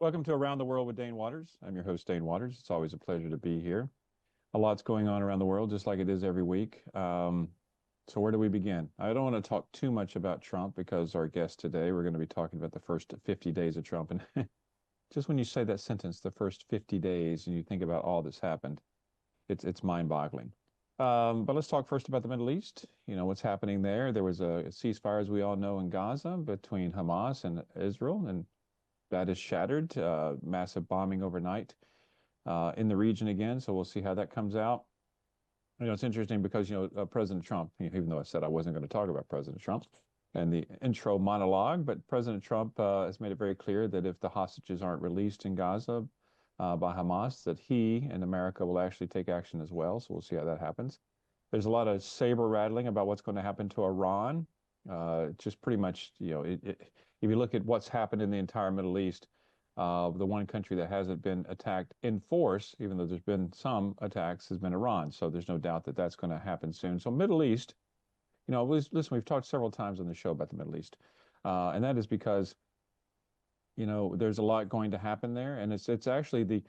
Welcome to Around the World with Dane Waters. I'm your host, Dane Waters. It's always a pleasure to be here. A lot's going on around the world, just like it is every week. So where do we begin? I don't want to talk too much about Trump because our guest today, we're going to be talking about the first 50 days of Trump. And just when you say that sentence, the first 50 days, and you think about all that's happened, it's mind-boggling. But let's talk first about the Middle East. You know, what's happening there. There was a ceasefire, as we all know, in Gaza between Hamas and Israel, and that is shattered. Massive bombing overnight in the region again. So we'll see how that comes out. You know, it's interesting because, President Trump, even though I said I wasn't going to talk about President Trump and the intro monologue, but President Trump has made it very clear that if the hostages aren't released in Gaza by Hamas, that he and America will actually take action as well. So we'll see how that happens. There's a lot of saber rattling about what's going to happen to Iran. Just pretty much, if you look at what's happened in the entire Middle East, the one country that hasn't been attacked in force, even though there's been some attacks, has been Iran. So there's no doubt that that's going to happen soon. So Middle East, listen, we've talked several times on the show about the Middle East, and that is because, there's a lot going to happen there, and it's actually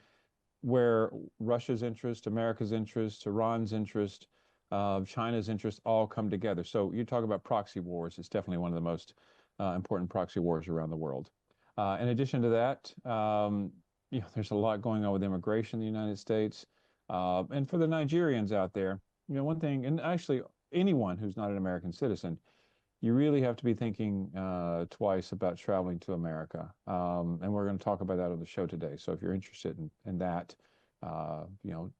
where Russia's interest, America's interest, Iran's interest, China's interests all come together. So you talk about proxy wars. It's definitely one of the most important proxy wars around the world. In addition to that, there's a lot going on with immigration in the United States. And for the Nigerians out there, one thing, and actually anyone who's not an American citizen, you really have to be thinking twice about traveling to America. And we're going to talk about that on the show today. So if you're interested in that,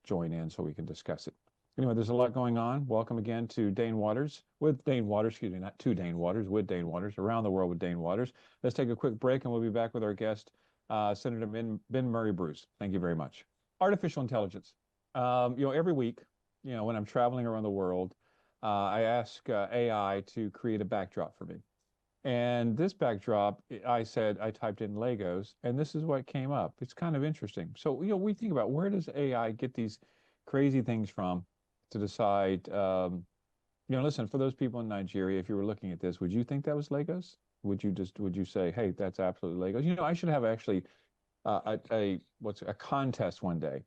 join in so we can discuss it. Anyway, there's a lot going on. Welcome again to Dane Waters, with Dane Waters, excuse me, not to Dane Waters, with Dane Waters, Around the World with Dane Waters. Let's take a quick break and we'll be back with our guest, Senator Ben Murray-Bruce. Thank you very much. Artificial intelligence. Every wepe, when I'm traveling around the world, I ask AI to create a backdrop for me. And this backdrop, I typed in Legos, and this is what came up. It's kind of interesting. So, we think about, where does AI get these crazy things from to decide, listen, for those people in Nigeria, if you were looking at this, would you think that was Legos? Would you say, hey, that's absolutely Legos? I should have actually a contest one day.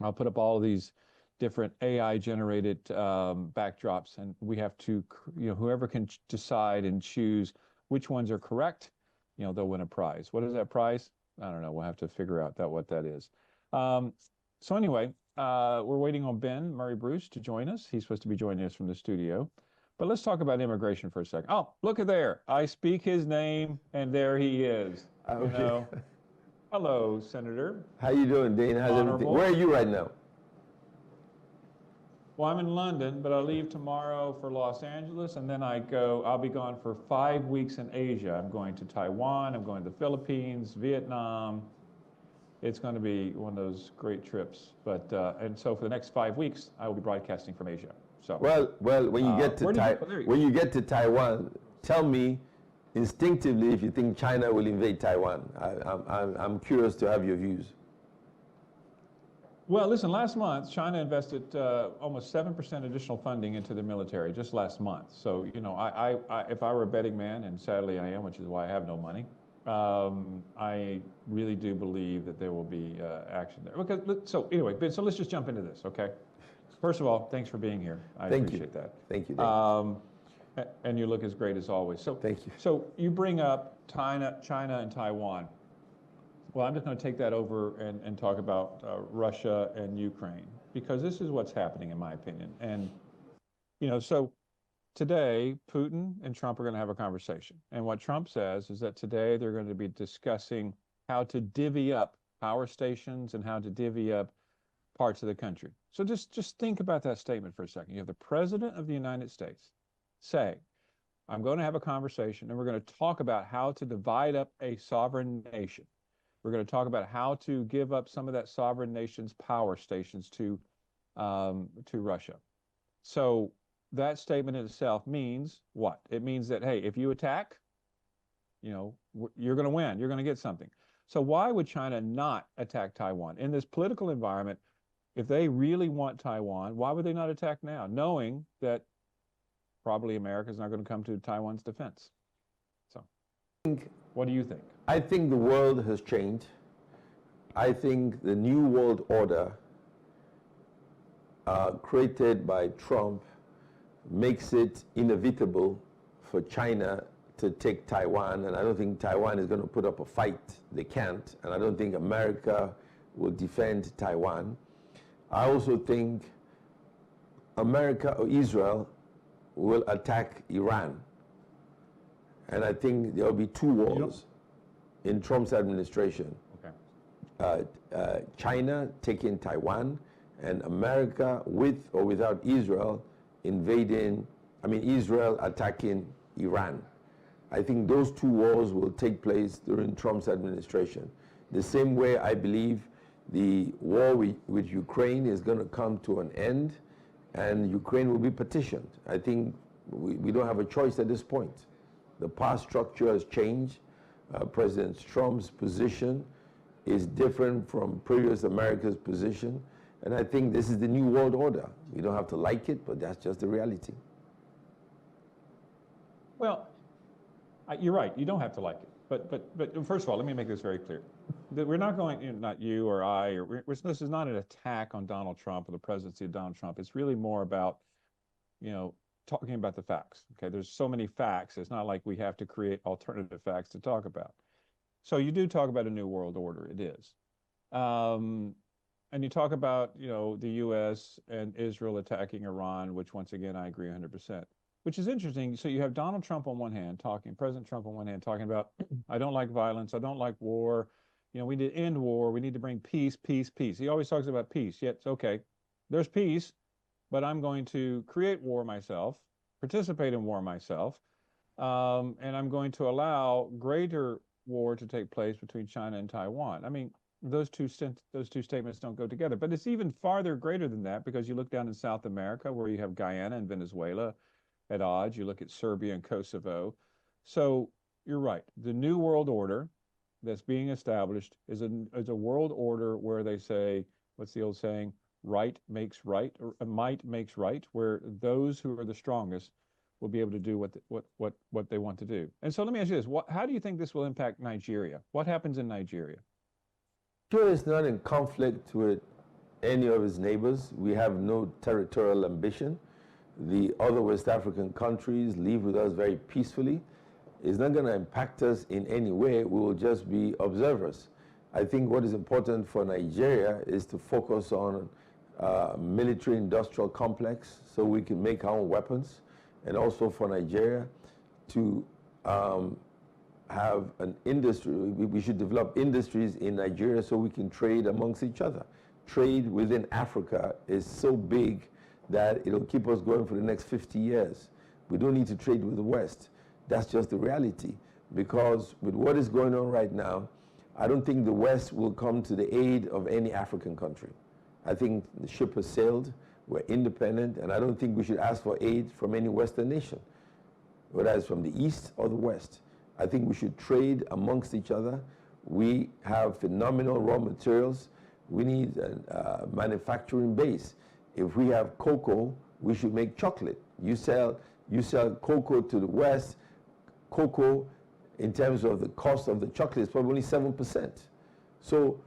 I'll put up all of these different AI generated backdrops, and we have to, whoever can decide and choose which ones are correct, they'll win a prize. What is that prize? I don't know. We'll have to figure out what that is. So anyway, we're waiting on Ben Murray-Bruce to join us. He's supposed to be joining us from the studio. But let's talk about immigration for a second. Oh, look at there. I speak his name, and there he is. Okay. Hello, Senator. How you doing, Dane? How's everything? Where are you right now? Well, I'm in London, but I leave tomorrow for Los Angeles, and then I'll be gone for 5 weeks in Asia. I'm going to Taiwan, I'm going to the Philippines, Vietnam. It's going to be one of those great trips. But and so for the next 5 weeks, I will be broadcasting from Asia. So well, when you get to when you get to Taiwan, tell me instinctively if you think China will invade Taiwan. I'm curious to have your views. Well, listen, last month, China invested almost 7% additional funding into the military just last month. So, if I were a betting man, and sadly I am, which is why I have no money, I really do believe that there will be action there. So anyway, Ben, so let's just jump into this, okay? First of all, thanks for being here. I appreciate that. Thank you, Dave. And you look as great as always. So thank you. So you bring up China and Taiwan. Well, I'm just going to take that over and talk about Russia and Ukraine, because this is what's happening, in my opinion. And, so today, Putin and Trump are going to have a conversation. And what Trump says is that today they're going to be discussing how to divvy up power stations and how to divvy up parts of the country. So just think about that statement for a second. You have the President of the United States saying, I'm going to have a conversation and we're going to talk about how to divide up a sovereign nation. We're going to talk about how to give up some of that sovereign nation's power stations to Russia. So that statement in itself means what? It means that, hey, if you attack, you're going to win. You're going to get something. So why would China not attack Taiwan? In this political environment, if they really want Taiwan, why would they not attack now, knowing that probably America is not going to come to Taiwan's defense? So what do you think? I think the world has changed. I think the new world order created by Trump makes it inevitable for China to take Taiwan, and I don't think Taiwan is going to put up a fight. They can't, and I don't think America will defend Taiwan. I also think America or Israel will attack Iran. And I think there will be two wars in Trump's administration. Okay. China taking Taiwan, and America with or without Israel Israel attacking Iran. I think those two wars will take place during Trump's administration. The same way I believe the war with Ukraine is going to come to an end and Ukraine will be partitioned. I think we don't have a choice at this point. The power structure has changed. President Trump's position is different from previous America's position. And I think this is the new world order. We don't have to like it, but that's just the reality. Well, you're right. You don't have to like it. But first of all, let me make this very clear. That we're not going, not you or I, this is not an attack on Donald Trump or the presidency of Donald Trump. It's really more about, talking about the facts. Okay, there's so many facts. It's not like we have to create alternative facts to talk about. So you do talk about a new world order. It is. And you talk about, the U.S. and Israel attacking Iran, which once again, I agree 100%. Which is interesting. So you have Donald Trump on one hand President Trump on one hand talking about, I don't like violence, I don't like war. We need to end war. We need to bring peace, peace, peace. He always talks about peace. Yet, okay, there's peace, but I'm going to create war myself, participate in war myself, and I'm going to allow greater war to take place between China and Taiwan. I mean, those two statements don't go together. But it's even farther greater than that because you look down in South America where you have Guyana and Venezuela at odds. You look at Serbia and Kosovo. So you're right. The new world order that's being established is a world order where they say, what's the old saying? Right makes right, or might makes right, where those who are the strongest will be able to do what they want to do. And so let me ask you this: how do you think this will impact Nigeria? What happens in Nigeria? Sure, it's not in conflict with any of its neighbors. We have no territorial ambition. The other West African countries live with us very peacefully. It's not going to impact us in any way. We will just be observers. I think what is important for Nigeria is to focus on military-industrial complex so we can make our own weapons, and also for Nigeria to have an industry. We should develop industries in Nigeria so we can trade amongst each other. Trade within Africa is so big that it'll keep us going for the next 50 years. We don't need to trade with the West. That's just the reality. Because with what is going on right now, I don't think the West will come to the aid of any African country. I think the ship has sailed, we're independent, and I don't think we should ask for aid from any Western nation, whether it's from the East or the West. I think we should trade amongst each other. We have phenomenal raw materials. We need a manufacturing base. If we have cocoa, we should make chocolate. You sell cocoa to the West. Cocoa, in terms of the cost of the chocolate, is probably only 7%. So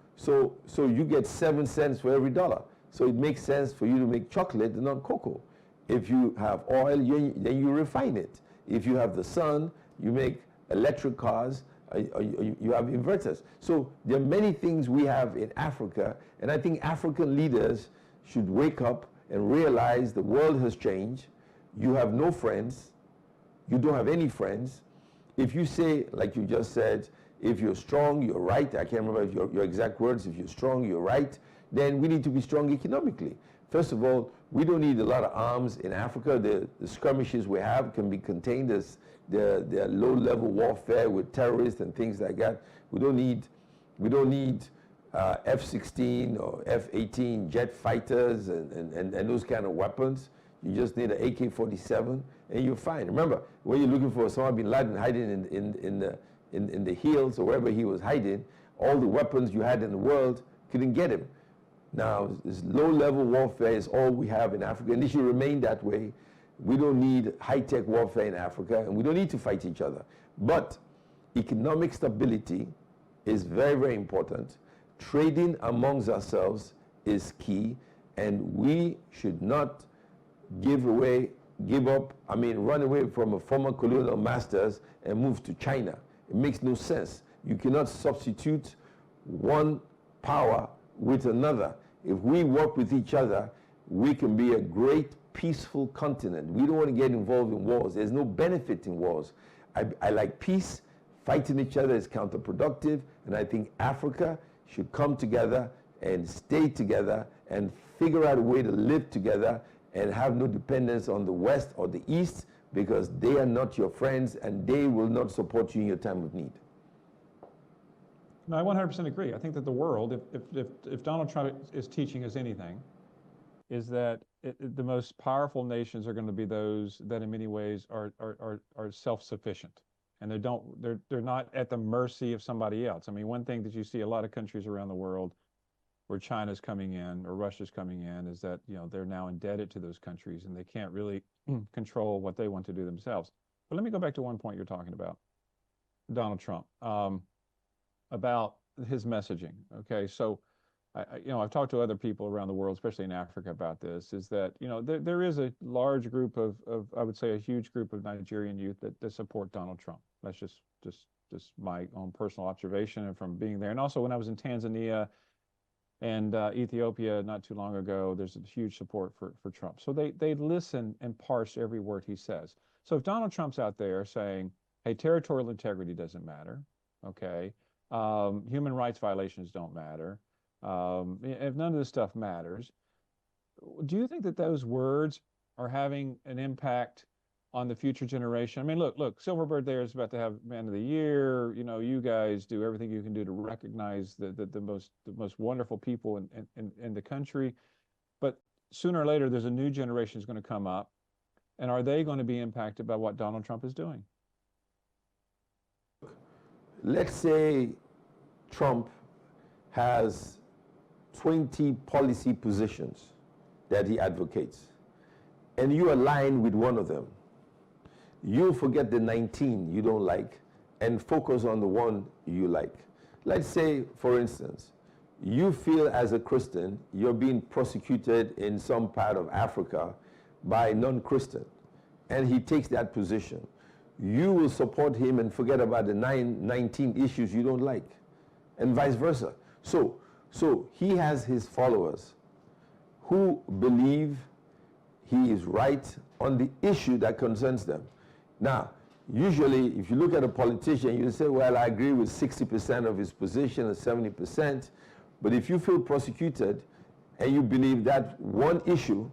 you get 7 cents for every dollar. So it makes sense for you to make chocolate and not cocoa. If you have oil, then you refine it. If you have the sun, you make electric cars, you have inverters. So there are many things we have in Africa, and I think African leaders should wake up and realize the world has changed. You have no friends. You don't have any friends. If you say, like you just said, if you're strong, you're right. I can't remember your exact words. If you're strong, you're right. Then we need to be strong economically. First of all, we don't need a lot of arms in Africa. The skirmishes we have can be contained as the low-level warfare with terrorists and things like that. We don't need F-16 or F-18 jet fighters and those kind of weapons. You just need an AK-47 and you're fine. Remember, when you're looking for Osama bin Laden hiding in the hills or wherever he was hiding, all the weapons you had in the world couldn't get him. Now, this low-level warfare is all we have in Africa, and it should remain that way. We don't need high-tech warfare in Africa, and we don't need to fight each other. But economic stability is very, very important. Trading amongst ourselves is key, and we should not run away from a former colonial masters and move to China. It makes no sense. You cannot substitute one power with another. If we work with each other, we can be a great peaceful continent. We don't want to get involved in wars. There's no benefit in wars. I like peace. Fighting each other is counterproductive, and I think Africa should come together and stay together and figure out a way to live together and have no dependence on the West or the East, because they are not your friends and they will not support you in your time of need. No, I 100% agree. I think that the world, if Donald Trump is teaching us anything, is that the most powerful nations are going to be those that in many ways are self-sufficient. And they're not at the mercy of somebody else. I mean, one thing that you see a lot of countries around the world where China's coming in or Russia's coming in is that, they're now indebted to those countries and they can't really control what they want to do themselves. But let me go back to one point you're talking about, Donald Trump, about his messaging. Okay, so I've talked to other people around the world, especially in Africa, about this. Is that there is a large group of I would say a huge group of Nigerian youth that support Donald Trump. That's just my own personal observation and from being there. And also when I was in Tanzania and Ethiopia not too long ago, there's a huge support for Trump. So they listen and parse every word he says. So if Donald Trump's out there saying, hey, territorial integrity doesn't matter, okay, human rights violations don't matter, if none of this stuff matters, do you think that those words are having an impact on the future generation? I mean, look, Silverbird there is about to have Man of the Year. You guys do everything you can do to recognize the most wonderful people in the country. But sooner or later, there's a new generation is going to come up. And are they going to be impacted by what Donald Trump is doing? Let's say Trump has 20 policy positions that he advocates, and you align with one of them. You forget the 19 you don't like and focus on the one you like. Let's say, for instance, you feel as a Christian you're being persecuted in some part of Africa by non-Christian, and he takes that position. You will support him and forget about the 19 issues you don't like, and vice versa. So he has his followers who believe he is right on the issue that concerns them. Now, usually, if you look at a politician, you say, well, I agree with 60% of his position and 70%. But if you feel persecuted and you believe that one issue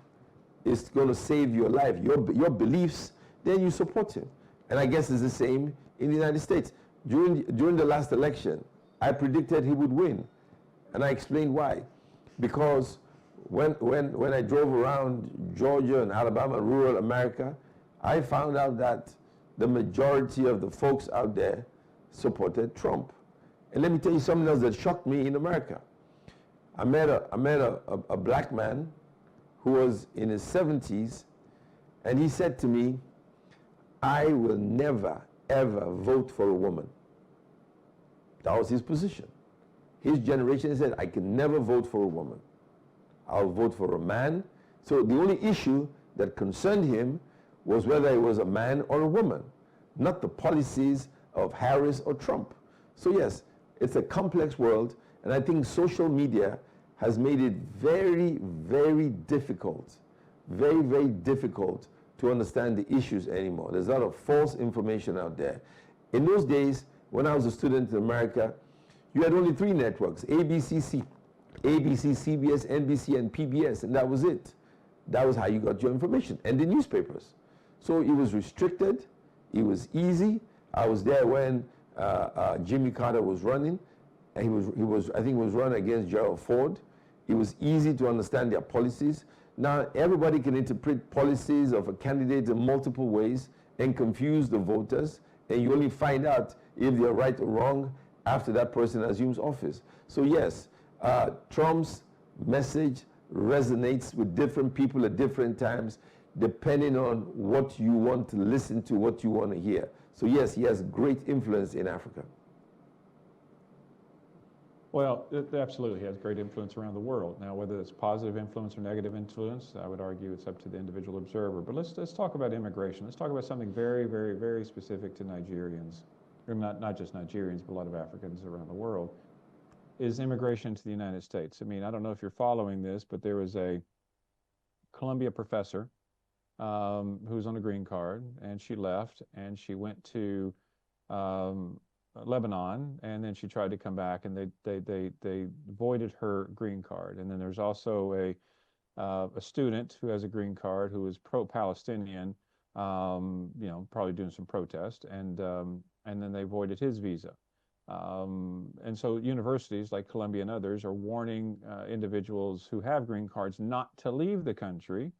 is going to save your life, your beliefs, then you support him. And I guess it's the same in the United States. During the last election, I predicted he would win. And I explained why. Because when I drove around Georgia and Alabama, rural America, I found out that the majority of the folks out there supported Trump. And let me tell you something else that shocked me in America. I met a black man who was in his 70s, and he said to me, I will never, ever vote for a woman. That was his position. His generation said, I can never vote for a woman. I'll vote for a man. So the only issue that concerned him was whether it was a man or a woman, not the policies of Harris or Trump. So yes, it's a complex world, and I think social media has made it very, very difficult, very, very difficult to understand the issues anymore. There's a lot of false information out there. In those days, when I was a student in America, you had only 3 networks, ABC, CBS, NBC, and PBS, and that was it. That was how you got your information, and the newspapers. So it was restricted, it was easy. I was there when Jimmy Carter was running, and I think he was running against Gerald Ford. It was easy to understand their policies. Now everybody can interpret policies of a candidate in multiple ways and confuse the voters, and you only find out if they're right or wrong after that person assumes office. So yes, Trump's message resonates with different people at different times, depending on what you want to listen to, what you want to hear. So yes, he has great influence in Africa. Well, it absolutely has great influence around the world. Now, whether it's positive influence or negative influence, I would argue it's up to the individual observer. But let's talk about immigration. Let's talk about something very, very, very specific to Nigerians, or not just Nigerians, but a lot of Africans around the world, is immigration to the United States. I mean, I don't know if you're following this, but there was a Columbia professor who was on a green card, and she left, and she went to um, Lebanon, and then she tried to come back, and they voided her green card. And then there's also a student who has a green card who is pro-Palestinian, probably doing some protest, and then they voided his visa. And so universities like Columbia and others are warning individuals who have green cards not to leave the country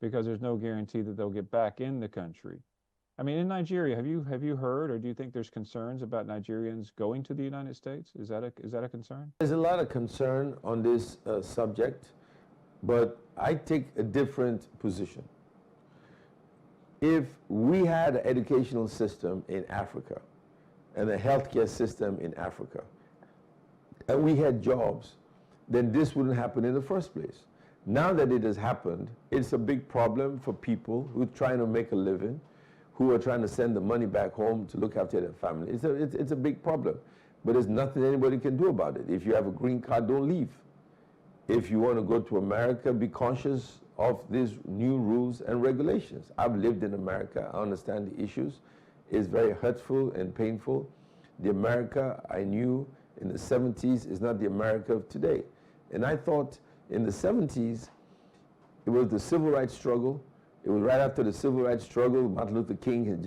because there's no guarantee that they'll get back in the country. I mean, in Nigeria, have you heard, or do you think there's concerns about Nigerians going to the United States? Is that a concern? There's a lot of concern on this subject, but I take a different position. If we had an educational system in Africa and a healthcare system in Africa, and we had jobs, then this wouldn't happen in the first place. Now that it has happened, it's a big problem for people who are trying to make a living, who are trying to send the money back home to look after their family. It's a big problem, but there's nothing anybody can do about it. If you have a green card, don't leave. If you want to go to America, be conscious of these new rules and regulations. I've lived in America. I understand the issues. It's very hurtful and painful. The America I knew in the 70s is not the America of today. And I thought in the 70s, it was the civil rights struggle. It was right after the civil rights struggle. Martin Luther King had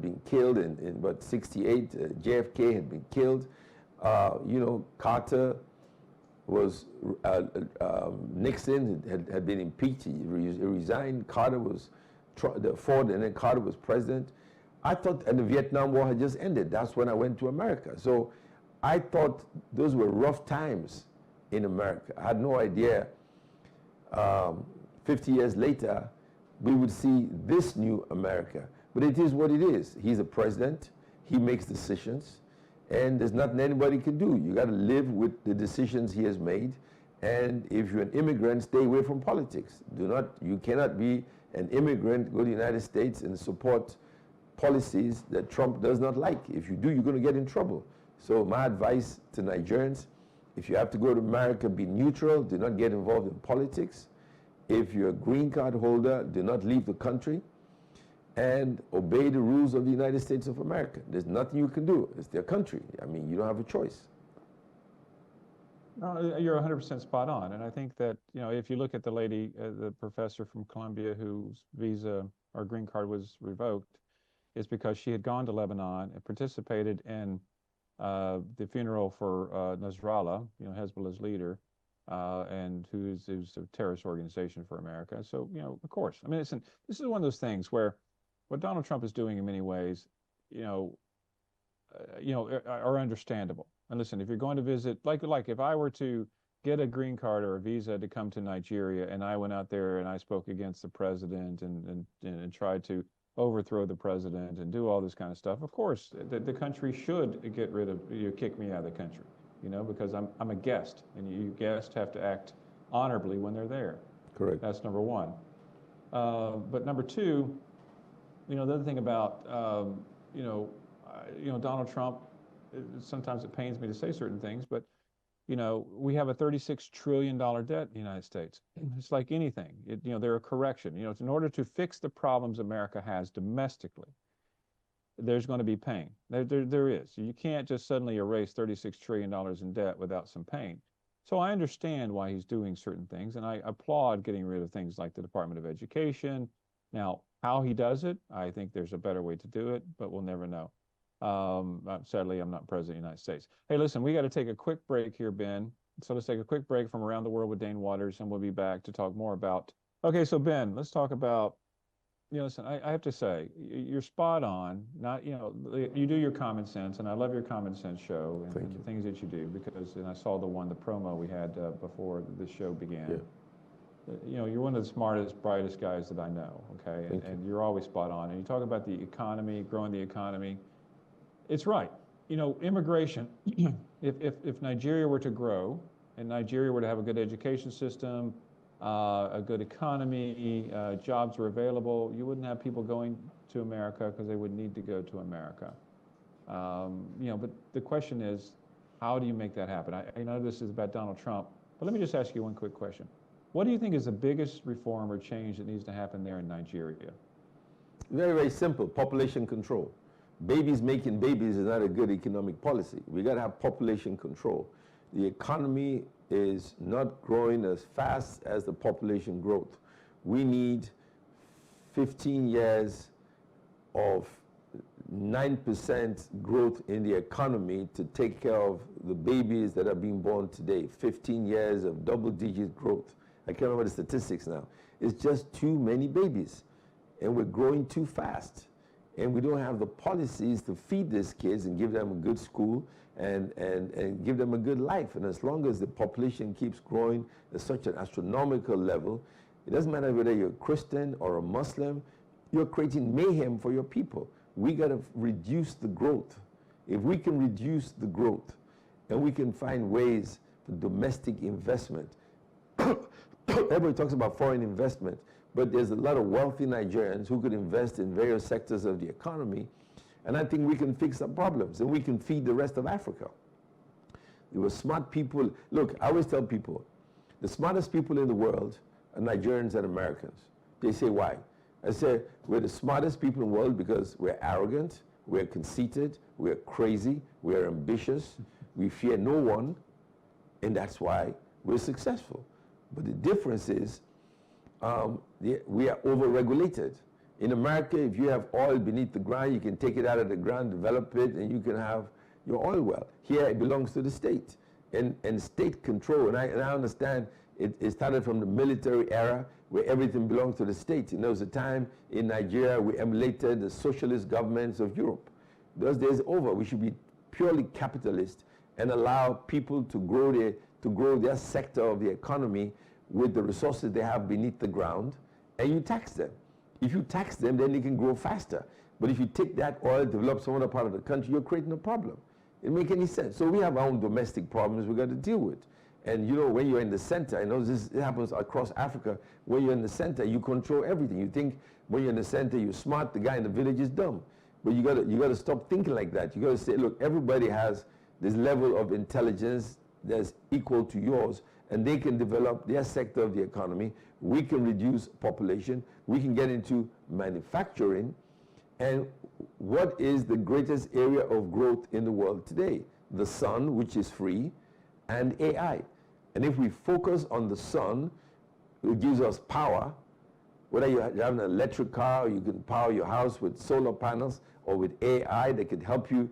been killed in about 68. JFK had been killed. Carter was, Nixon had been impeached. He resigned. Carter was Ford, and then Carter was president. I thought, and the Vietnam War had just ended. That's when I went to America. So I thought those were rough times in America. I had no idea 50 years later we would see this new America. But it is what it is. He's a president. He makes decisions. And there's nothing anybody can do. You got to live with the decisions he has made. And if you're an immigrant, stay away from politics. You cannot be an immigrant, go to the United States and support policies that Trump does not like. If you do, you're going to get in trouble. So my advice to Nigerians, if you have to go to America, be neutral. Do not get involved in politics. If you're a green card holder, do not leave the country and obey the rules of the United States of America. There's nothing you can do. It's their country. I mean, you don't have a choice. No, you're 100% spot on. And I think that, if you look at the lady, the professor from Columbia whose visa or green card was revoked, it's because she had gone to Lebanon and participated in the funeral for Nasrallah, Hezbollah's leader, and who's a terrorist organization for America. So, of course, I mean, listen, this is one of those things where what Donald Trump is doing in many ways, are understandable. And listen, if you're going to visit, like if I were to get a green card or a visa to come to Nigeria, and I went out there and I spoke against the president and tried to overthrow the president and do all this kind of stuff, of course, the country should get rid of kick me out of the country. Because I'm a guest, and you guests have to act honorably when they're there. Correct. That's number one. But number two, the other thing about, Donald Trump, sometimes it pains me to say certain things, but, we have a $36 trillion debt in the United States. It's like anything. They're a correction. In order to fix the problems America has domestically, there's going to be pain. There is. You can't just suddenly erase $36 trillion in debt without some pain. So I understand why he's doing certain things, and I applaud getting rid of things like the Department of Education. Now, how he does it, I think there's a better way to do it, but we'll never know. Sadly, I'm not president of the United States. Hey, listen, we got to take a quick break here, Ben. So let's take a quick break from Around the World with Dane Waters, and we'll be back to talk more about. Okay, so Ben, let's talk about. Listen, I have to say, you're spot on. You do your common sense, and I love your common sense show and the things that you do, because, and I saw the promo we had before the show began. Yeah. You're one of the smartest, brightest guys that I know, okay? And you're always spot on. And you talk about the economy, growing the economy. It's right. Immigration, if Nigeria were to grow and Nigeria were to have a good education system, a good economy, jobs were available, you wouldn't have people going to America because they would need to go to America. But the question is, how do you make that happen? I know this is about Donald Trump, but let me just ask you one quick question. What do you think is the biggest reform or change that needs to happen there in Nigeria? Very, very simple. Population control. Babies making babies is not a good economic policy. We got to have population control. The economy is not growing as fast as the population growth. We need 15 years of 9% growth in the economy to take care of the babies that are being born today. 15 years of double-digit growth. I can't remember the statistics now. It's just too many babies, and we're growing too fast. And we don't have the policies to feed these kids and give them a good school and give them a good life. And as long as the population keeps growing at such an astronomical level, it doesn't matter whether you're a Christian or a Muslim, you're creating mayhem for your people. We got to reduce the growth. If we can reduce the growth and we can find ways for domestic investment, everybody talks about foreign investment, but there's a lot of wealthy Nigerians who could invest in various sectors of the economy, and I think we can fix our problems and we can feed the rest of Africa. There were smart people. Look, I always tell people, the smartest people in the world are Nigerians and Americans. They say, why? I say, we're the smartest people in the world because we're arrogant, we're conceited, we're crazy, we're ambitious, we fear no one, and that's why we're successful. But the difference is, we are over-regulated. In America, if you have oil beneath the ground, you can take it out of the ground, develop it, and you can have your oil well. Here, it belongs to the state. And state control, and I understand it started from the military era where everything belongs to the state. And there was a time in Nigeria we emulated the socialist governments of Europe. Those days are over. We should be purely capitalist and allow people to grow their sector of the economy with the resources they have beneath the ground, and you tax them. If you tax them, then they can grow faster. But if you take that oil, develop some other part of the country, you're creating a problem. It doesn't make any sense. So we have our own domestic problems we got to deal with. And when you're in the center, I know it happens across Africa, when you're in the center, you control everything. You think when you're in the center, you're smart, the guy in the village is dumb. But you got to stop thinking like that. You got to say, look, everybody has this level of intelligence that's equal to yours, and they can develop their sector of the economy. We can reduce population. We can get into manufacturing. And what is the greatest area of growth in the world today? The sun, which is free, and AI. And if we focus on the sun, it gives us power. Whether you have an electric car, or you can power your house with solar panels, or with AI that can help you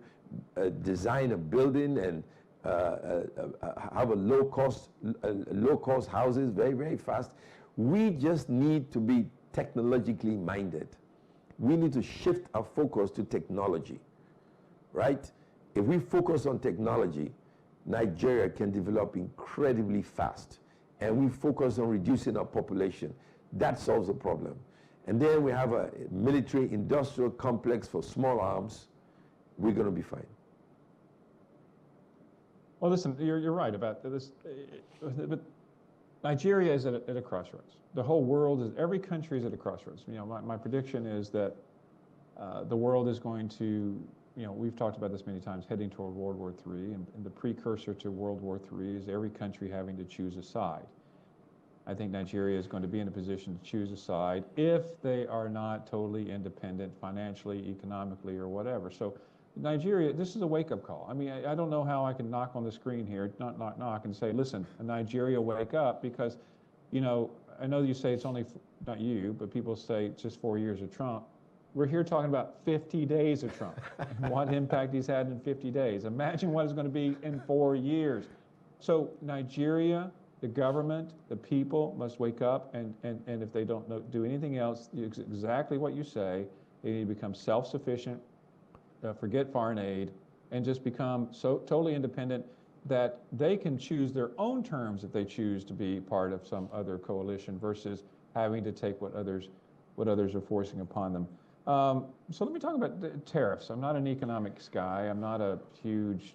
design a building and have a low-cost houses very, very fast. We just need to be technologically minded. We need to shift our focus to technology, right? If we focus on technology, Nigeria can develop incredibly fast. And we focus on reducing our population. That solves the problem. And then we have a military industrial complex for small arms. We're going to be fine. Well, listen, you're right about this, but Nigeria is at a crossroads. The whole world is, every country is at a crossroads. My prediction is that the world is going to, we've talked about this many times, heading toward World War III, and the precursor to World War III is every country having to choose a side. I think Nigeria is going to be in a position to choose a side if they are not totally independent financially, economically, or whatever. So Nigeria, this is a wake-up call. I mean, I don't know how I can knock on the screen here, knock, and say, listen, Nigeria, wake up, because, I know you say it's only, not you, but people say it's just 4 years of Trump. We're here talking about 50 days of Trump, and what impact he's had in 50 days. Imagine what it's going to be in 4 years. So Nigeria, the government, the people must wake up, and if they don't do anything else, it's exactly what you say. They need to become self-sufficient, forget foreign aid, and just become so totally independent that they can choose their own terms if they choose to be part of some other coalition versus having to take what others are forcing upon them. So let me talk about the tariffs. I'm not an economics guy. I'm not a huge,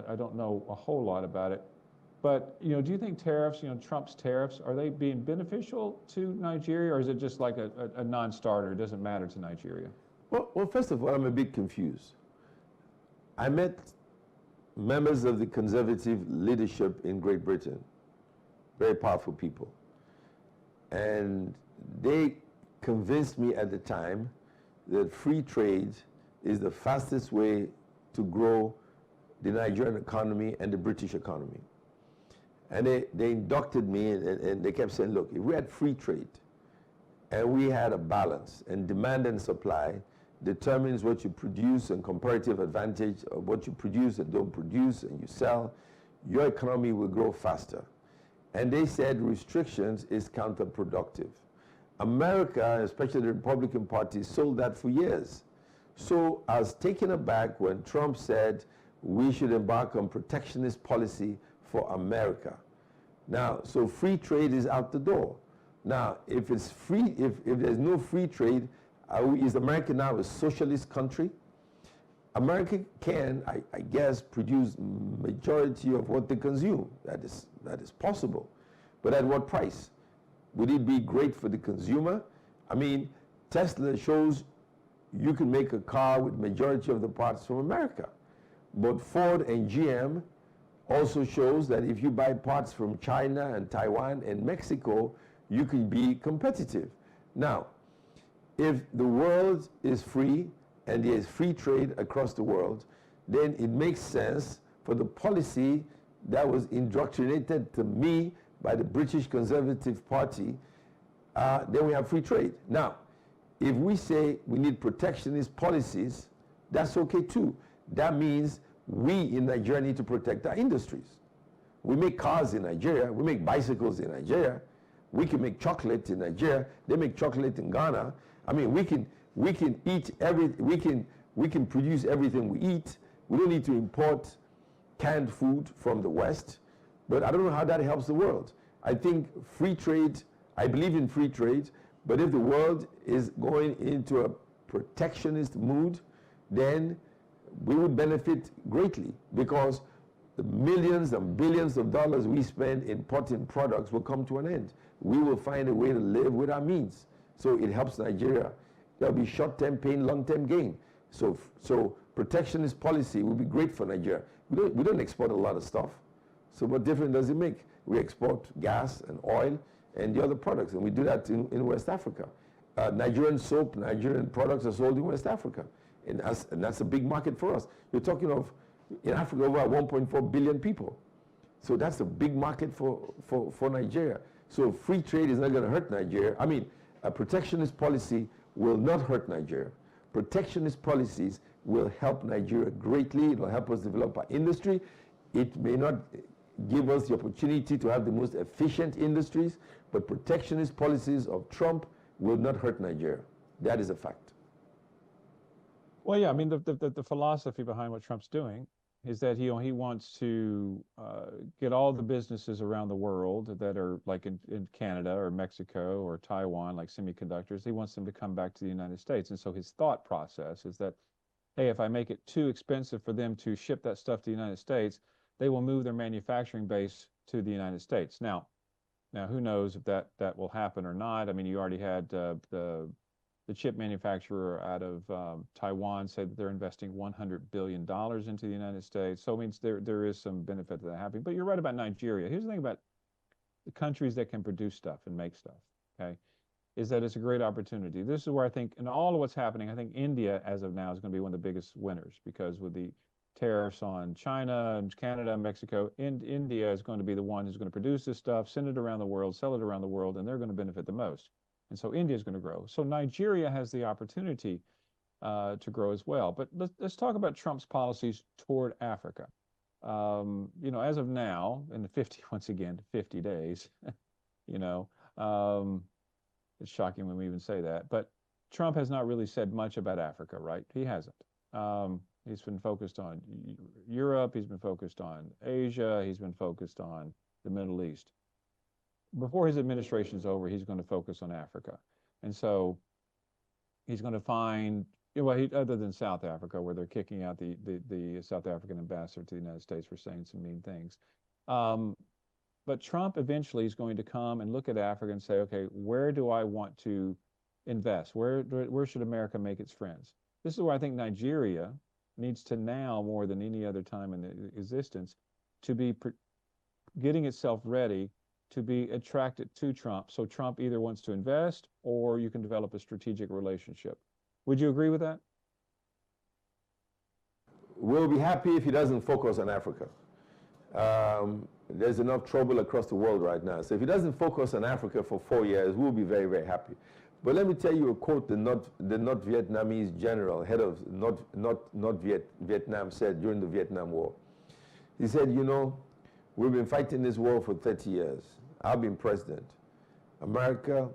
I don't know a whole lot about it. But, do you think tariffs, Trump's tariffs, are they being beneficial to Nigeria, or is it just like a non-starter? It doesn't matter to Nigeria? Well, first of all, I'm a bit confused. I met members of the conservative leadership in Great Britain, very powerful people. And they convinced me at the time that free trade is the fastest way to grow the Nigerian economy and the British economy. And they inducted me and they kept saying, look, if we had free trade and we had a balance and demand and supply determines what you produce and comparative advantage of what you produce and don't produce and you sell, your economy will grow faster. And they said restrictions is counterproductive. America, especially the Republican Party, sold that for years. So I was taken aback when Trump said we should embark on protectionist policy for America. Now, so free trade is out the door. Now, if it's free, if there's no free trade, is America now a socialist country? America can, I guess, produce majority of what they consume. That is possible. But at what price? Would it be great for the consumer? I mean, Tesla shows you can make a car with majority of the parts from America. But Ford and GM also shows that if you buy parts from China and Taiwan and Mexico, you can be competitive. Now, if the world is free and there is free trade across the world, then it makes sense for the policy that was indoctrinated to me by the British Conservative Party, then we have free trade. Now, if we say we need protectionist policies, that's okay too. That means we in Nigeria need to protect our industries. We make cars in Nigeria, we make bicycles in Nigeria, we can make chocolate in Nigeria, they make chocolate in Ghana. I mean, we can eat we can produce everything we eat. We don't need to import canned food from the West. But I don't know how that helps the world. I think free trade, I believe in free trade, but if the world is going into a protectionist mood, then we would benefit greatly because the millions and billions of dollars we spend importing products will come to an end. We will find a way to live with our means. So it helps Nigeria. There'll be short-term pain, long-term gain. So protectionist policy will be great for Nigeria. We don't export a lot of stuff. So what difference does it make? We export gas and oil and the other products, and we do that in West Africa. Nigerian soap, Nigerian products are sold in West Africa, and that's a big market for us. You're talking of, in Africa, over 1.4 billion people. So that's a big market for Nigeria. So free trade is not going to hurt Nigeria. I mean, a protectionist policy will not hurt Nigeria. Protectionist policies will help Nigeria greatly. It will help us develop our industry. It may not give us the opportunity to have the most efficient industries, but protectionist policies of Trump will not hurt Nigeria. That is a fact. Well, yeah, I mean, the philosophy behind what Trump's doing is that he wants to get all the businesses around the world that are like in Canada or Mexico or Taiwan, like semiconductors, he wants them to come back to the United States. And so his thought process is that, hey, if I make it too expensive for them to ship that stuff to the United States, they will move their manufacturing base to the United States. Now who knows if that will happen or not? I mean, you already had the chip manufacturer out of Taiwan say that they're investing $100 billion into the United States. So it means there is some benefit to that happening. But you're right about Nigeria. Here's the thing about the countries that can produce stuff and make stuff, okay, is that it's a great opportunity. This is where I think, in all of what's happening, I think India, as of now, is going to be one of the biggest winners because with the tariffs on China and Canada, Mexico, India is going to be the one who's going to produce this stuff, send it around the world, sell it around the world, and they're going to benefit the most. And so India is going to grow. So Nigeria has the opportunity to grow as well. But let's talk about Trump's policies toward Africa. As of now, in the 50 days, it's shocking when we even say that. But Trump has not really said much about Africa, right? He hasn't. He's been focused on Europe. He's been focused on Asia. He's been focused on the Middle East. Before his administration is over, he's going to focus on Africa. And so He's going to find, well, other than South Africa, where they're kicking out the South African ambassador to the United States for saying some mean things. Um, but Trump eventually is going to come and look at Africa and say, okay, where do I want to invest? Where should America make its friends? This is where I think Nigeria needs to now, more than any other time in the existence, to be getting itself ready to be attracted to Trump. So Trump either wants to invest or you can develop a strategic relationship. Would you agree with that? We'll be happy if he doesn't focus on Africa. There's enough trouble across the world right now. So if he doesn't focus on Africa for 4 years, we'll be very, very happy. But let me tell you a quote the North Vietnamese general, head of Vietnam, said during the Vietnam War. He said, you know, we've been fighting this war for 30 years. I've been president. America,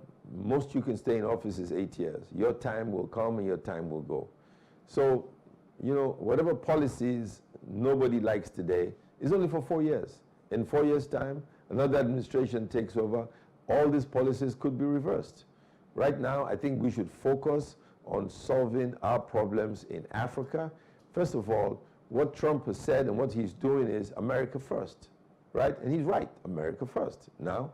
most you can stay in office is 8 years. Your time will come and your time will go. So, you know, whatever policies nobody likes today is only for 4 years. In 4 years' time, another administration takes over, all these policies could be reversed. Right now, I think we should focus on solving our problems in Africa. First of all, what Trump has said and what he's doing is America first, right? And he's right, America first. Now,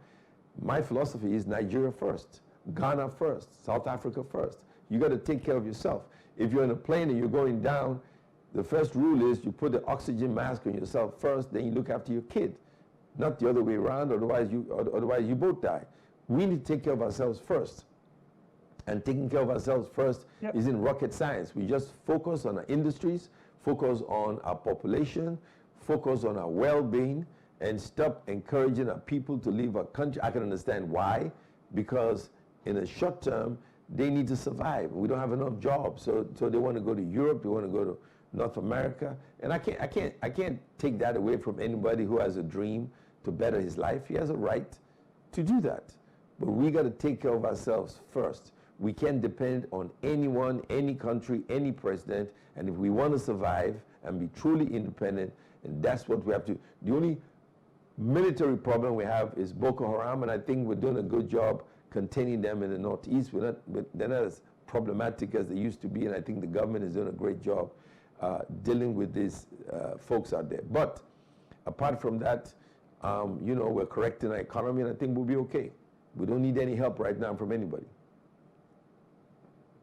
my philosophy is Nigeria first, Ghana first, South Africa first. You got to take care of yourself. If you're in a plane and you're going down, the first rule is you put the oxygen mask on yourself first, then you look after your kid, not the other way around, otherwise you both die. We need to take care of ourselves first. And taking care of ourselves first isn't rocket science. We just focus on our industries, focus on our population, focus on our well-being, and stop encouraging our people to leave our country. I can understand why, because in a short term, they need to survive. We don't have enough jobs, so they want to go to Europe, they want to go to North America, and I can't take that away from anybody who has a dream to better his life. He has a right to do that, but we got to take care of ourselves first. We can't depend on anyone, any country, any president, and if we want to survive and be truly independent, and that's what we have to. The only military problem we have is Boko Haram, and I think we're doing a good job containing them in the Northeast. They're not as problematic as they used to be, and I think the government is doing a great job dealing with these folks out there. But apart from that, you know, we're correcting our economy, and I think we'll be okay. We don't need any help right now from anybody.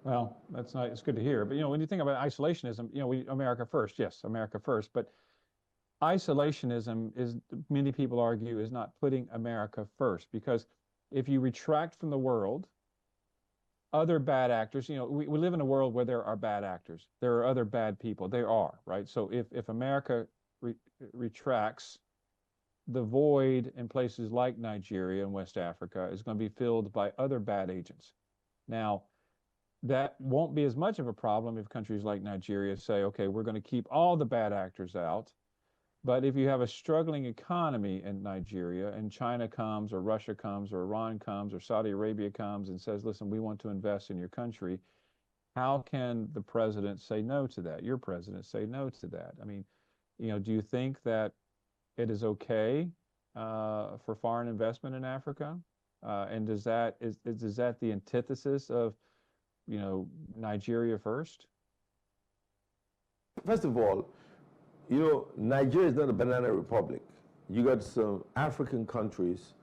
Well, that's not, it's good to hear. But, you know, when you think about isolationism, you know, America first, yes, America first. But isolationism is, many people argue, is not putting America first, because if you retract from the world, other bad actors, you know, we live in a world where there are bad actors. There are other bad people. There are, right? So if America retracts, the void in places like Nigeria and West Africa is going to be filled by other bad agents. Now, that won't be as much of a problem if countries like Nigeria say, okay, we're going to keep all the bad actors out. But if you have a struggling economy in Nigeria and China comes or Russia comes or Iran comes or Saudi Arabia comes and says, listen, we want to invest in your country, how can the president say no to that? Your president say no to that? I mean, you know, do you think that it is okay for foreign investment in Africa? And is that the antithesis of, you know, Nigeria first? First of all, you know, Nigeria is not a banana republic. You got some African countries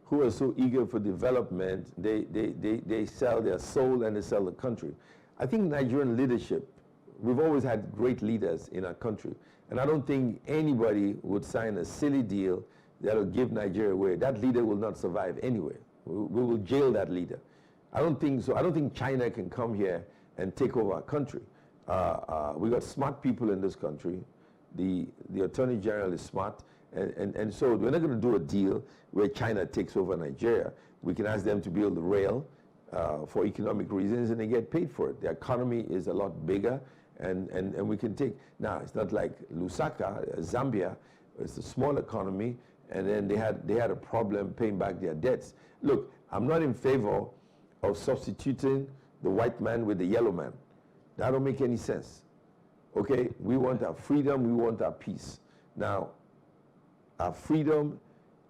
who are so eager for development, they sell their soul and they sell the country. I think Nigerian leadership, we've always had great leaders in our country, and I don't think anybody would sign a silly deal that will give Nigeria away. That leader will not survive anyway. We will jail that leader. I don't think so. I don't think China can come here and take over our country. We got smart people in this country. The Attorney General is smart, and so we're not going to do a deal where China takes over Nigeria. We can ask them to build the rail for economic reasons, and they get paid for it. The economy is a lot bigger, and we can take. Now, it's not like Lusaka, Zambia. It's a small economy, and then they had a problem paying back their debts. Look, I'm not in favor of substituting the white man with the yellow man. That don't make any sense. Okay, we want our freedom, we want our peace. Now, our freedom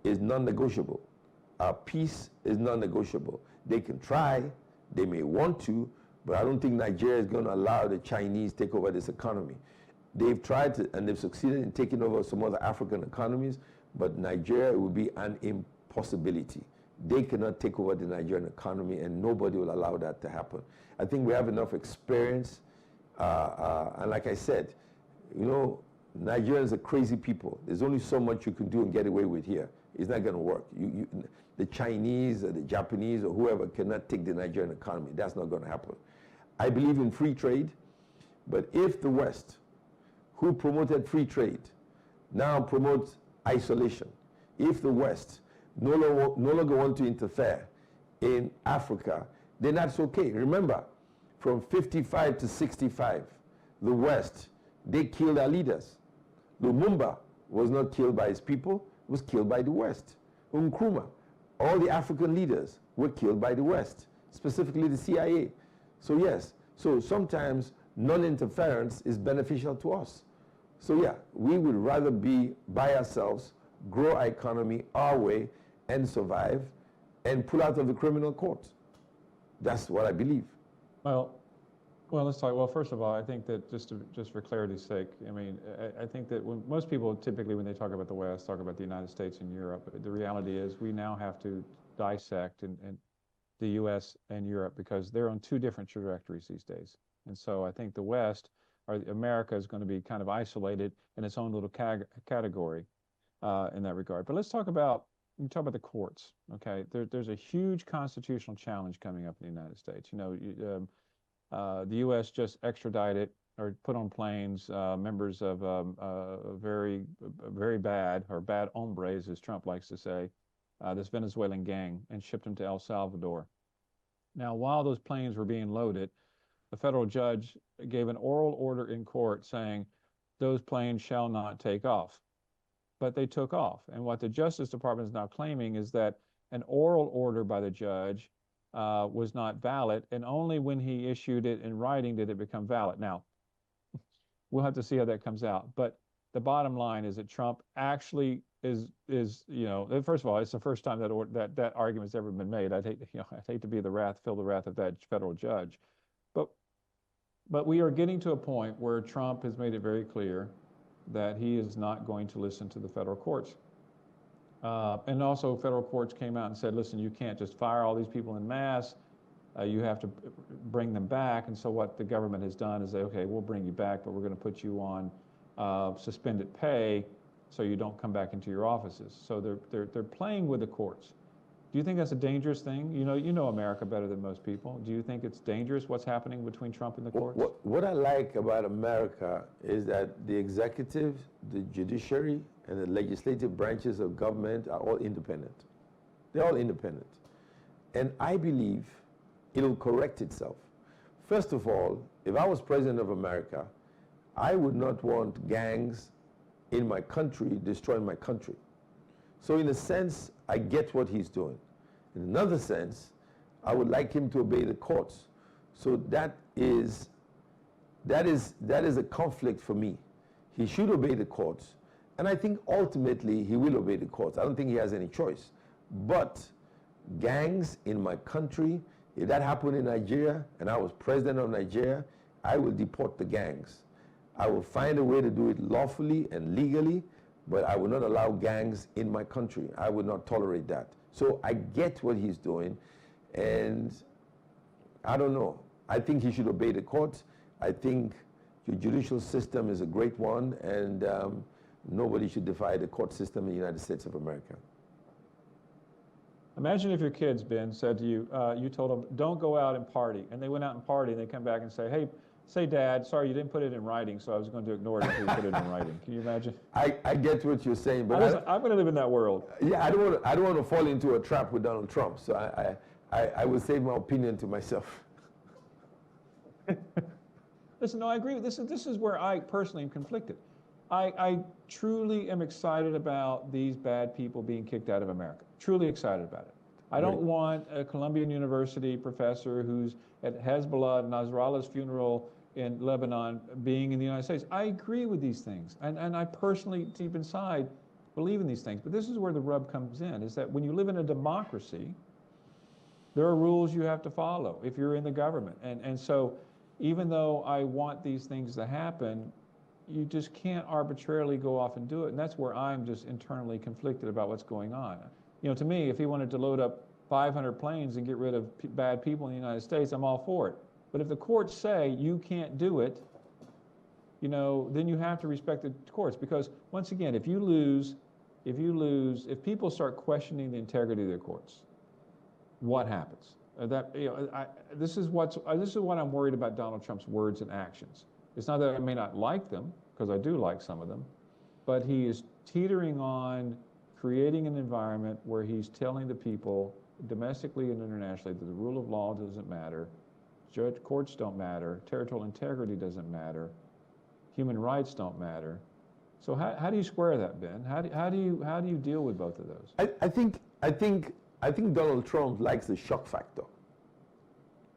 is non-negotiable. Our peace is non-negotiable. They can try, they may want to, But I don't think Nigeria is going to allow the Chinese take over this economy. They've tried to, and they've succeeded in taking over some other African economies, but Nigeria will be an impossibility. They cannot take over the Nigerian economy, and nobody will allow that to happen. I think we have enough experience, and like I said, you know, Nigerians are crazy people. There's only so much you can do and get away with here. It's not going to work. The Chinese or the Japanese or whoever cannot take the Nigerian economy. That's not going to happen. I believe in free trade, but if the West, who promoted free trade, now promotes isolation, if the West no longer want to interfere in Africa, then that's okay. Remember, from 55 to 65, the West, they killed our leaders. Lumumba was not killed by his people, was killed by the West. Nkrumah, all the African leaders were killed by the West, specifically the CIA. So yes, so sometimes non-interference is beneficial to us. So yeah, we would rather be by ourselves, grow our economy our way, and survive, and pull out of the criminal court. That's what I believe. Well, let's talk. Well, first of all, I think that just for clarity's sake, I mean, I think that when most people typically, when they talk about the West, talk about the United States and Europe. The reality is, we now have to dissect and the U.S. and Europe, because they're on two different trajectories these days. And so I think the West, or America, is going to be kind of isolated in its own little category in that regard. But let's talk about. You talk about the courts. Okay, there's a huge constitutional challenge coming up in the United States. You know, the U.S. just extradited or put on planes members of very bad, or bad hombres, as Trump likes to say, this Venezuelan gang, and shipped them to El Salvador. Now, while those planes were being loaded, the federal judge gave an oral order in court saying those planes shall not take off. But they took off. And what the Justice Department is now claiming is that an oral order by the judge was not valid, and only when he issued it in writing did it become valid. Now, we'll have to see how that comes out. But the bottom line is that Trump actually is you know, first of all, it's the first time that argument's ever been made. I'd hate to be feel the wrath of that federal judge, but we are getting to a point where Trump has made it very clear that he is not going to listen to the federal courts. And also, federal courts came out and said, listen, you can't just fire all these people en masse. You have to bring them back. And so what the government has done is say, okay, we'll bring you back, but we're going to put you on suspended pay so you don't come back into your offices. So they're playing with the courts. Do you think that's a dangerous thing? You know America better than most people. Do you think it's dangerous what's happening between Trump and the courts? What I like about America is that the executive, the judiciary, and the legislative branches of government are all independent. They're all independent. And I believe it'll correct itself. First of all, if I was president of America, I would not want gangs in my country destroying my country. So in a sense, I get what he's doing. In another sense, I would like him to obey the courts. So that is a conflict for me. He should obey the courts. And I think ultimately he will obey the courts. I don't think he has any choice. But gangs in my country, if that happened in Nigeria and I was president of Nigeria, I will deport the gangs. I will find a way to do it lawfully and legally, but I will not allow gangs in my country. I would not tolerate that. So I get what he's doing, and I don't know. I think he should obey the courts. I think your judicial system is a great one, and nobody should defy the court system in the United States of America. Imagine if your kids, Ben, said to you, you told them, don't go out and party. And they went out and party, and they come back and say, hey, say, Dad, sorry, you didn't put it in writing, so I was going to ignore it until you put it in writing. Can you imagine? I get what you're saying, but I'm going to live in that world. Yeah, I don't want to fall into a trap with Donald Trump, so I will save my opinion to myself. Listen, no, I agree. This is where I personally am conflicted. I truly am excited about these bad people being kicked out of America. Truly excited about it. I don't want a Columbia University professor who's at Hezbollah Nasrallah's funeral in Lebanon being in the United States. I agree with these things. And I personally, deep inside, believe in these things. But this is where the rub comes in, is that when you live in a democracy, There are rules you have to follow if you're in the government. And so even though I want these things to happen, you just can't arbitrarily go off and do it. And that's where I'm just internally conflicted about what's going on. You know, to me, if he wanted to load up 500 planes and get rid of bad people in the United States, I'm all for it. But if the courts say you can't do it, you know, then you have to respect the courts. Because once again, if people start questioning the integrity of the courts, what happens? This is what I'm worried about Donald Trump's words and actions. It's not that I may not like them, because I do like some of them, but he is teetering on creating an environment where he's telling the people, domestically and internationally, that the rule of law doesn't matter, courts don't matter, territorial integrity doesn't matter, human rights don't matter. So how do you square that, Ben? How do you deal with both of those? I think Donald Trump likes the shock factor.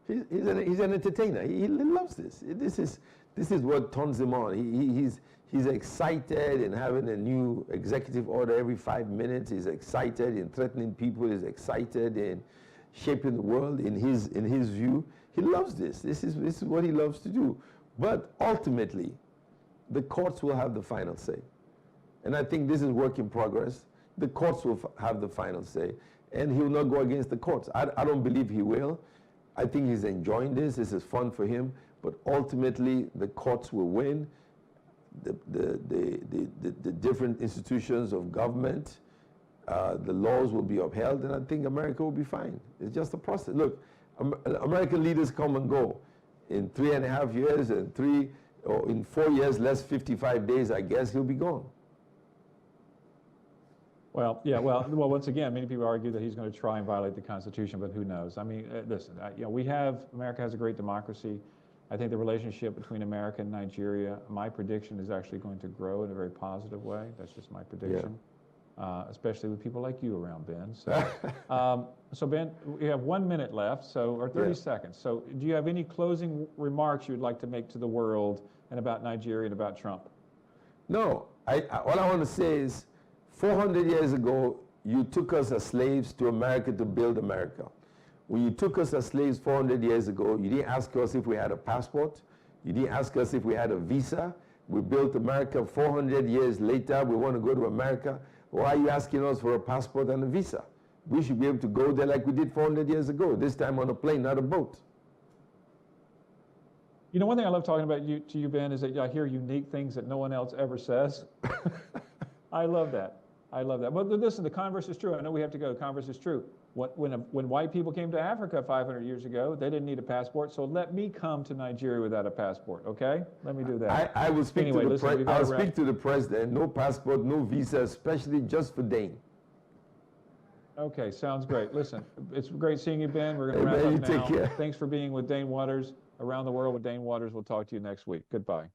He's an entertainer. He loves this. This is what turns him on. He's excited in having a new executive order every 5 minutes. He's excited in threatening people. He's excited in shaping the world in his view. He loves this. This is what he loves to do. But ultimately, the courts will have the final say. And I think this is work in progress. The courts will have the final say. And he will not go against the courts. I don't believe he will. I think he's enjoying this. This is fun for him. But ultimately, the courts will win. The different institutions of government, the laws will be upheld, and I think America will be fine. It's just a process. Look, American leaders come and go. In 3.5 years, in 4 years, less 55 days, I guess he'll be gone. Well, yeah, well, once again, many people argue that he's going to try and violate the Constitution, but who knows? I mean, listen, America has a great democracy. I think the relationship between America and Nigeria, my prediction is actually going to grow in a very positive way. That's just my prediction, especially with people like you around, Ben. So, so Ben, we have 1 minute left, or 30 seconds. So do you have any closing remarks you'd like to make to the world and about Nigeria and about Trump? No, all I want to say is 400 years ago, you took us as slaves to America to build America. When you took us as slaves 400 years ago, you didn't ask us if we had a passport. You didn't ask us if we had a visa. We built America 400 years later. We want to go to America. Why are you asking us for a passport and a visa? We should be able to go there like we did 400 years ago, this time on a plane, not a boat. You know, one thing I love talking about to you, Ben, is that I hear unique things that no one else ever says. I love that. I love that. But listen, the converse is true. I know we have to go. The converse is true. When white people came to Africa 500 years ago, they didn't need a passport. So let me come to Nigeria without a passport, okay? Let me do that. I will speak to the president. No passport, no visa, especially just for Dane. Okay, sounds great. Listen, it's great seeing you, Ben. We're going to wrap up now. Take care. Thanks for being with Dane Waters. Around the World with Dane Waters. We'll talk to you next week. Goodbye.